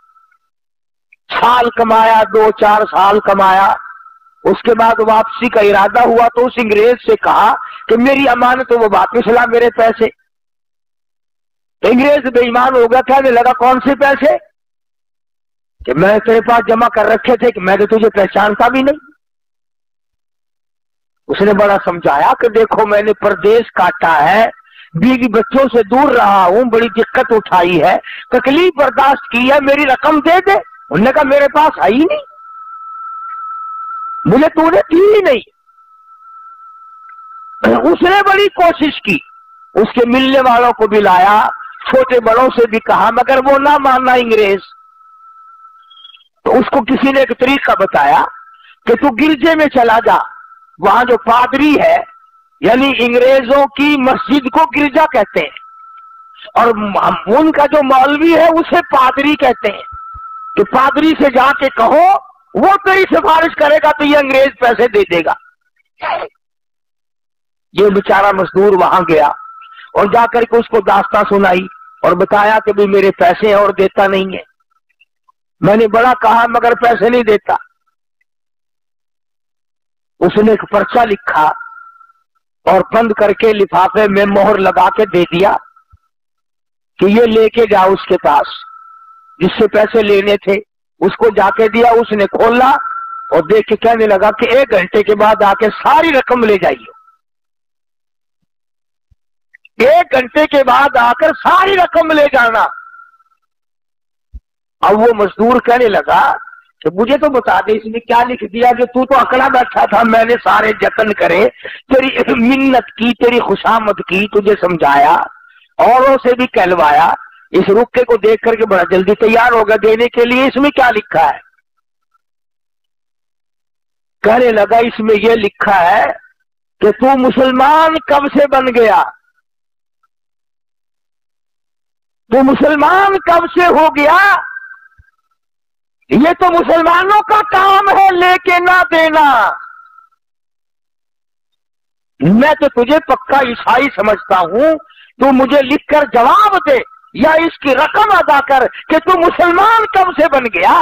Speaker 1: साल कमाया, 2-4 साल कमाया, उसके बाद वापसी का इरादा हुआ तो उस अंग्रेज से कहा कि मेरी अमानत वो वापस ला मेरे पैसे। तो अंग्रेज बेईमान हो गया, कहने लगा कौन से पैसे? कि मैं तेरे पास जमा कर रखे थे कि मैं तो तुझे पहचानता भी नहीं। उसने बड़ा समझाया कि देखो मैंने परदेश काटा है, बीवी बच्चों से दूर रहा हूं, बड़ी दिक्कत उठाई है, तकलीफ बर्दाश्त की है, मेरी रकम दे दे। उन्होंने कहा मेरे पास है ही नहीं, मुझे तूने दी ही नहीं। उसने बड़ी कोशिश की, उसके मिलने वालों को भी लाया, छोटे बड़ों से भी कहा, मगर वो ना माना अंग्रेज। तो उसको किसी ने एक तरीका बताया कि तू गिरजे में चला जा, वहां जो पादरी है, यानी अंग्रेजों की मस्जिद को गिरजा कहते हैं, और उनका जो मौलवी है उसे पादरी कहते हैं, कि पादरी से जाके कहो, वो तेरी सिफारिश करेगा तो ये अंग्रेज पैसे दे देगा। ये बेचारा मजदूर वहां गया और जाकर के उसको दास्तां सुनाई और बताया कि भी मेरे पैसे और देता नहीं है, मैंने बड़ा कहा मगर पैसे नहीं देता। उसने एक पर्चा लिखा और बंद करके लिफाफे में मोहर लगा के दे दिया कि ये लेके जाओ उसके पास, जिससे पैसे लेने थे उसको जाके दिया। उसने खोला और देख के कहने लगा कि 1 घंटे के बाद आके सारी रकम ले जाइए। 1 घंटे के बाद आकर सारी रकम ले जाना। अब वो मजदूर कहने लगा कि मुझे तो बता दे इसने क्या लिख दिया कि तू तो अकड़ा बैठा था, मैंने सारे जतन करे, तेरी मिन्नत की, तेरी खुशामद की, तुझे समझाया, औरों से भी कहलवाया, इस रुक्के को देख करके बड़ा जल्दी तैयार होगा देने के लिए, इसमें क्या लिखा है? कहने लगा इसमें यह लिखा है कि तू मुसलमान कब से बन गया, तू मुसलमान कब से हो गया, ये तो मुसलमानों का काम है लेके ना देना, मैं तो तुझे पक्का ईसाई समझता हूं, तू मुझे लिखकर जवाब दे या इसकी रकम अदा कर कि तू मुसलमान कब से बन गया।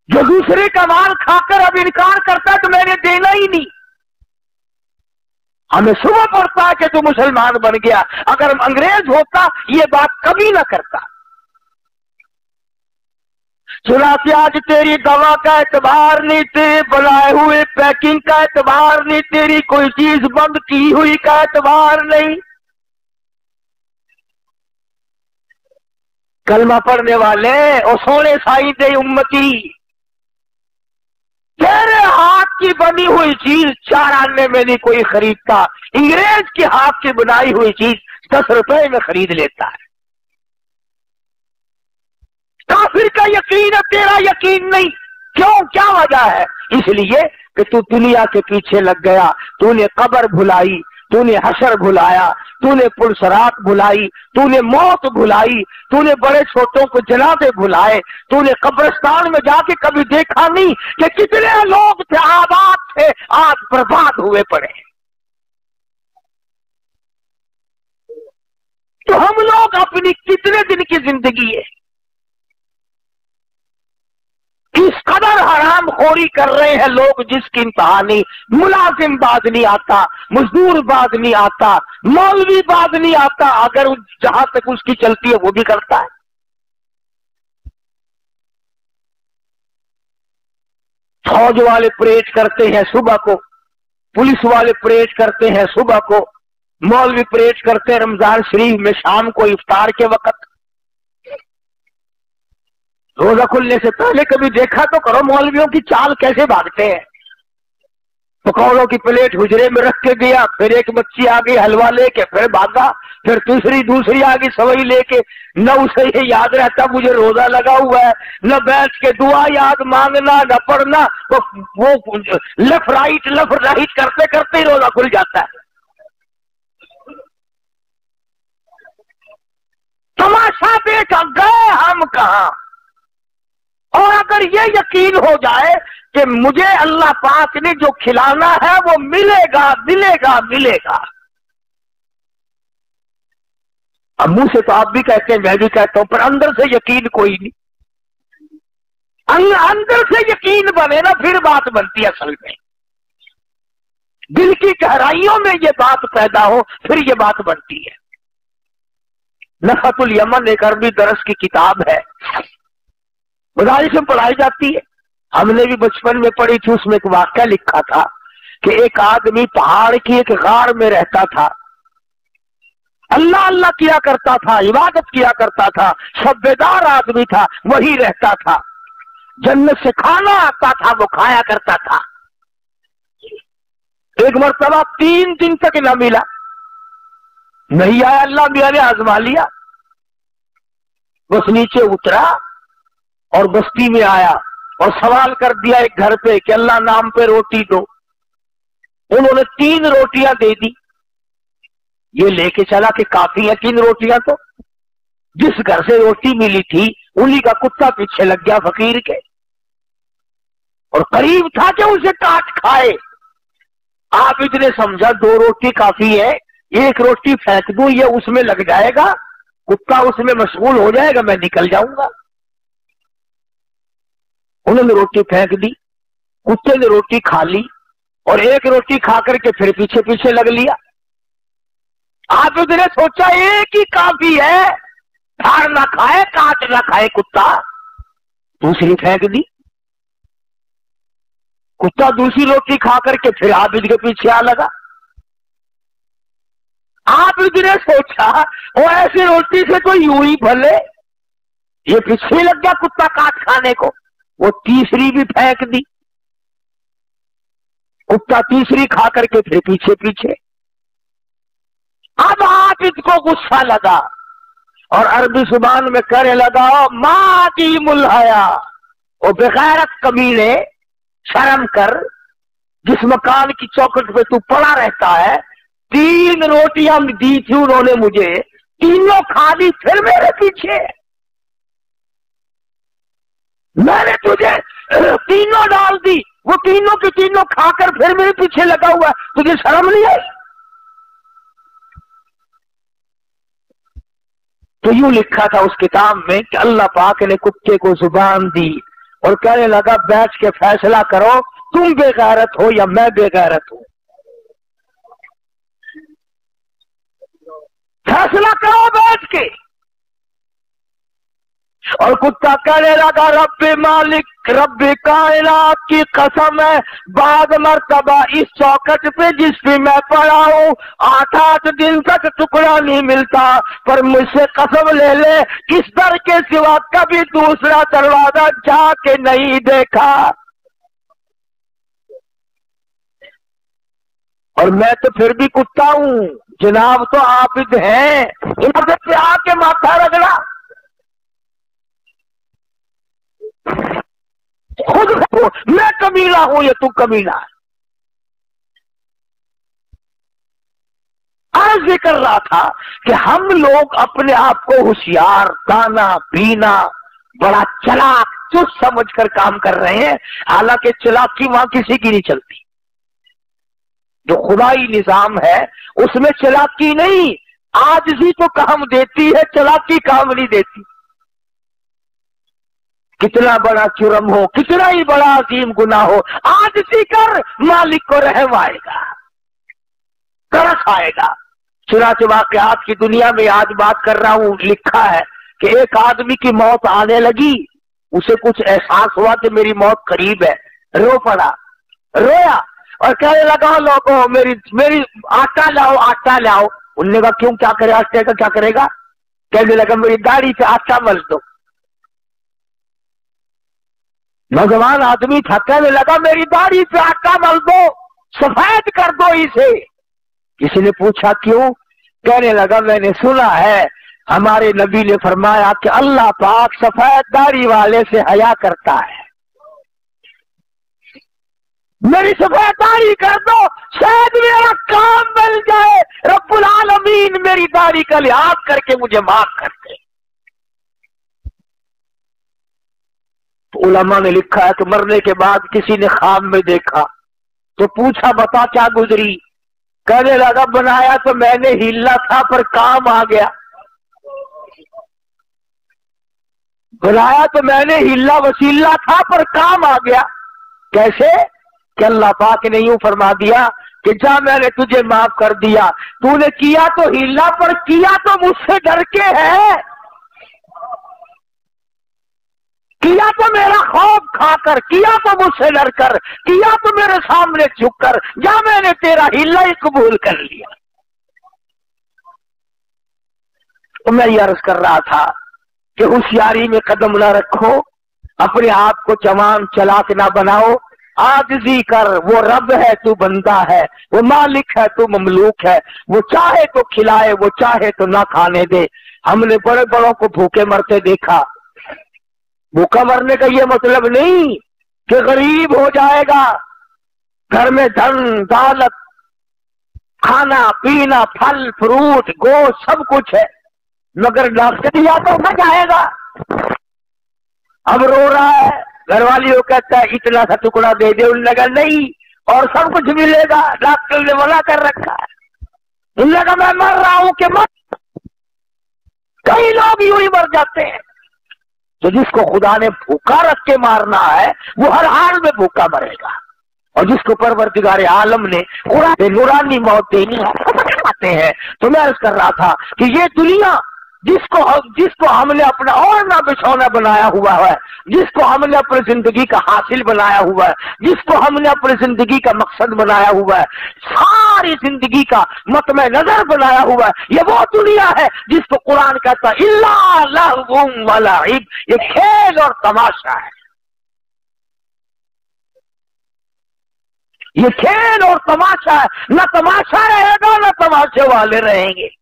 Speaker 1: जो दूसरे का माल खाकर अब इनकार करता है तो मैंने देना ही नहीं, हमें सुबह पड़ता है कि तू मुसलमान बन गया, अगर अंग्रेज होता ये बात कभी ना करता। चुनाचे आज तेरी दवा का एतबार नहीं, तेरे बनाए हुए पैकिंग का एतबार नहीं, तेरी कोई चीज बंद की हुई का एतबार नहीं। कलमा पढ़ने वाले और सोने साई दे उम्मती, तेरे हाथ की बनी हुई चीज 4 आने में नहीं कोई खरीदता, अंग्रेज के हाथ की बनाई हुई चीज 10 रुपए में खरीद लेता है। काफिर का यकीन है, तेरा यकीन नहीं, क्यों, क्या वजह है? इसलिए कि तू दुनिया के पीछे लग गया, तूने कब्र भुलाई, तूने हशर भुलाया, तूने पुलसरात भुलाई, तूने मौत भुलाई, तूने बड़े छोटों को जनाजे भुलाए, तूने कब्रिस्तान में जाके कभी देखा नहीं कि कितने लोग थे आबाद थे आज बर्बाद हुए पड़े। तो हम लोग अपनी कितने दिन की जिंदगी है इस कदर हराम खोरी कर रहे हैं लोग जिसकी इंतहा नहीं। मुलाजिम बाद नहीं आता, मजदूर बाद नहीं आता, मौलवी बाद नहीं आता, अगर जहां तक उसकी चलती है वो भी करता है। फौज वाले परेड करते हैं सुबह को, पुलिस वाले परेड करते हैं सुबह को, मौलवी परेड करते हैं रमजान शरीफ में शाम को इफ्तार के वक्त। रोजा खुलने से पहले कभी देखा तो करो मौलवियों की चाल कैसे भागते हैं। पकौड़ों की प्लेट हुजरे में रख के गया, फिर एक बच्ची आ गई हलवा लेके, फिर भागा, फिर दूसरी आ गई सवई लेके। न उसे ये याद रहता मुझे रोजा लगा हुआ है, न बैठ के दुआ याद मांगना, न पढ़ना, तो वो लेफ्ट राइट करते करते ही रोजा खुल जाता है। तमाशा देखा गए हम कहां। और अगर ये यकीन हो जाए कि मुझे अल्लाह पाक ने जो खिलाना है वो मिलेगा मिलेगा मिलेगा। अब मुंह से तो आप भी कहते हैं, मैं भी कहता हूं, पर अंदर से यकीन कोई नहीं। अंदर से यकीन बने ना फिर बात बनती है। असल में दिल की गहराइयों में ये बात पैदा हो फिर ये बात बनती है। नफ़तुल यमन एक अरबी दरस की किताब है, मदारिस में पढ़ाई जाती है। हमने भी बचपन में पढ़ी थी, उसमें एक वाक्या लिखा था कि एक आदमी पहाड़ की एक गार में रहता था, अल्लाह अल्लाह किया करता था, इबादत किया करता था, शब्बेदार आदमी था, वही रहता था। जन्नत से खाना आता था, वो खाया करता था। एक मर्तबा 3 दिन तक न मिला, नहीं आया, अल्लाह मियां ने आजमा लिया। बस नीचे उतरा और बस्ती में आया और सवाल कर दिया एक घर पे कि अल्लाह नाम पे रोटी दो। उन्होंने 3 रोटियां दे दी। ये लेके चला कि काफी है 3 रोटियां तो। जिस घर से रोटी मिली थी उन्हीं का कुत्ता पीछे लग गया फकीर के, और करीब था कि उसे काट खाए। आप इतने समझा 2 रोटी काफी है, 1 रोटी फेंक दूं ये उसमें लग जाएगा, कुत्ता उसमें मशगूल हो जाएगा, मैं निकल जाऊंगा। उन्होंने रोटी फेंक दी, कुत्ते ने रोटी खा ली और 1 रोटी खा करके फिर पीछे पीछे लग लिया। आप ने सोचा एक ही काफी है, फाड़ ना खाए काट ना खाए कुत्ता, दूसरी फेंक दी। कुत्ता दूसरी रोटी खा करके फिर आबिद के पीछे आ लगा। आबिद ने सोचा वो ऐसी रोटी से तो यूं ही भले, ये पीछे लग गया कुत्ता काट खाने को, वो तीसरी भी फेंक दी। कुत्ता तीसरी खा करके फिर पीछे पीछे। अब आबिद को गुस्सा लगा और अरबी जुबान में कहने लगा, माँ की मुलहया, वो बेगैरत कमीने, शर्म कर, जिस मकान की चौखट पे तू पड़ा रहता है, 3 रोटियां दी थी उन्होंने मुझे, तीनों खा ली, फिर मेरे पीछे। मैंने तुझे तीनों डाल दी, वो तीनों की तीनों खाकर फिर मेरे पीछे लगा हुआ, तुझे शर्म नहीं आई? तो यूं लिखा था उस किताब में कि अल्लाह पाक ने कुत्ते को जुबान दी और कहने लगा, बैठ के फैसला करो, तुम बेगैरत हो या मैं बेगैरत हूं, फैसला करो बैठ के। और कुत्ता कहने लगा, रब्बे मालिक, रब्बे कायनात की कसम है, बाद मर्तबा इस चौखट पे जिस पे मैं पड़ा हूं 8-8 दिन तक टुकड़ा नहीं मिलता, पर मुझसे कसम ले ले, इस दर के सिवा कभी दूसरा दरवाजा जाके नहीं देखा। और मैं तो फिर भी कुत्ता हूं, जनाब तो आबिद हैं, इधर से आके माथा रगड़ा, खुद मैं कमीना हूं या तू कमीना है। अर्ज कर रहा था कि हम लोग अपने आप को होशियार, दाना बीना, बड़ा चालाक, चुस्त समझकर काम कर रहे हैं, हालांकि चालाकी वहां किसी की नहीं चलती। जो खुदाई निजाम है उसमें चालाकी नहीं, आजिज़ी तो काम देती है, चालाकी काम नहीं देती। कितना बड़ा जुर्म हो, कितना ही बड़ा अजीम गुनाह हो, आजिज़ी कर, मालिक को रहम आएगा, तरस आएगा। चुनाचे वाक़यात की दुनिया में आज बात कर रहा हूं, लिखा है कि एक आदमी की मौत आने लगी, उसे कुछ एहसास हुआ कि मेरी मौत करीब है, रो पड़ा, रोया और कहने लगा, लोगों मेरी आटा लाओ, आटा लाओ। उनने कहा, क्यों, क्या करे, आटे का क्या करेगा? कहने लगा, मेरी दाढ़ी से आटा मल दो। नौजवान आदमी था, कहने लगा, मेरी दाढ़ी से आटा मल दो, सफेद कर दो इसे। किसी ने पूछा क्यों? कहने लगा, मैंने सुना है हमारे नबी ने फरमाया कि अल्लाह पाक सफेद दाढ़ी वाले से हया करता है, मेरी सफेद दाढ़ी कर दो, शायद मेरा काम मिल जाए, रब्बुल आलमीन मेरी दाढ़ी का लिहाज करके मुझे माफ कर दे। तो उलमा ने लिखा है कि मरने के बाद किसी ने ख्वाब में देखा तो पूछा, बता क्या गुजरी? कहने लगा, बनाया तो मैंने हिल्ला था पर काम आ गया, बनाया तो मैंने हिल्ला वसीला था पर काम आ गया। कैसे? कि अल्लाह पाक ने यूं फरमा दिया कि जा, मैंने तुझे माफ कर दिया, तूने किया तो हिल्ला पर किया तो मुझसे डर के है, किया तो मेरा खौफ खाकर, किया तो मुझसे डर कर, किया तो मेरे सामने झुककर, जा मैंने तेरा हिल्ला ही कबूल कर लिया। तो मैं ये अर्ज कर रहा था कि होशियारी में कदम ना रखो, अपने आप को जवान चालाक ना बनाओ, आजिज़ी कर, वो रब है तू बंदा है, वो मालिक है तू ममलूक है, वो चाहे तो खिलाए, वो चाहे तो ना खाने दे। हमने बड़े बड़ों को भूखे मरते देखा, भूखा मरने का ये मतलब नहीं कि गरीब हो जाएगा, घर में धन दौलत, खाना पीना, फल फ्रूट, गोश्त सब कुछ है, मगर डॉक्टर या तो मर जाएगा। अब रो रहा है, घर वाली वो कहता है इतना सा टुकड़ा दे दे, उन्होंने कहा नहीं और सब कुछ मिलेगा, डॉक्टर ने मना कर रखा है। उन्होंने कहा मैं मर रहा हूं कि मत। कई लोग यूं ही मर जाते हैं। तो जिसको खुदा ने भूखा रख के मारना है वो हर हाल में भूखा मरेगा, और जिसको परवरदिगार आलम ने नूरानी मौत देनी है आते हैं। तो मैं अर्ज कर रहा था कि ये दुनिया جس کو ہم نے اپنا اوڑھنا بچھونا بنایا ہوا ہے، جس کو ہم نے اپنی زندگی کا حاصل بنایا ہوا ہے، جس کو ہم نے اپنی زندگی کا مقصد بنایا ہوا ہے، ساری زندگی کا مطمع نظر بنایا ہوا ہے، یہ وہ دنیا ہے جس کو قرآن کہتا ہے الا لہو و لعب، یہ کھیل اور تماشا ہے، یہ کھیل اور تماشا ہے، نہ تماشا رہے گا نہ تماشے والے رہیں گے۔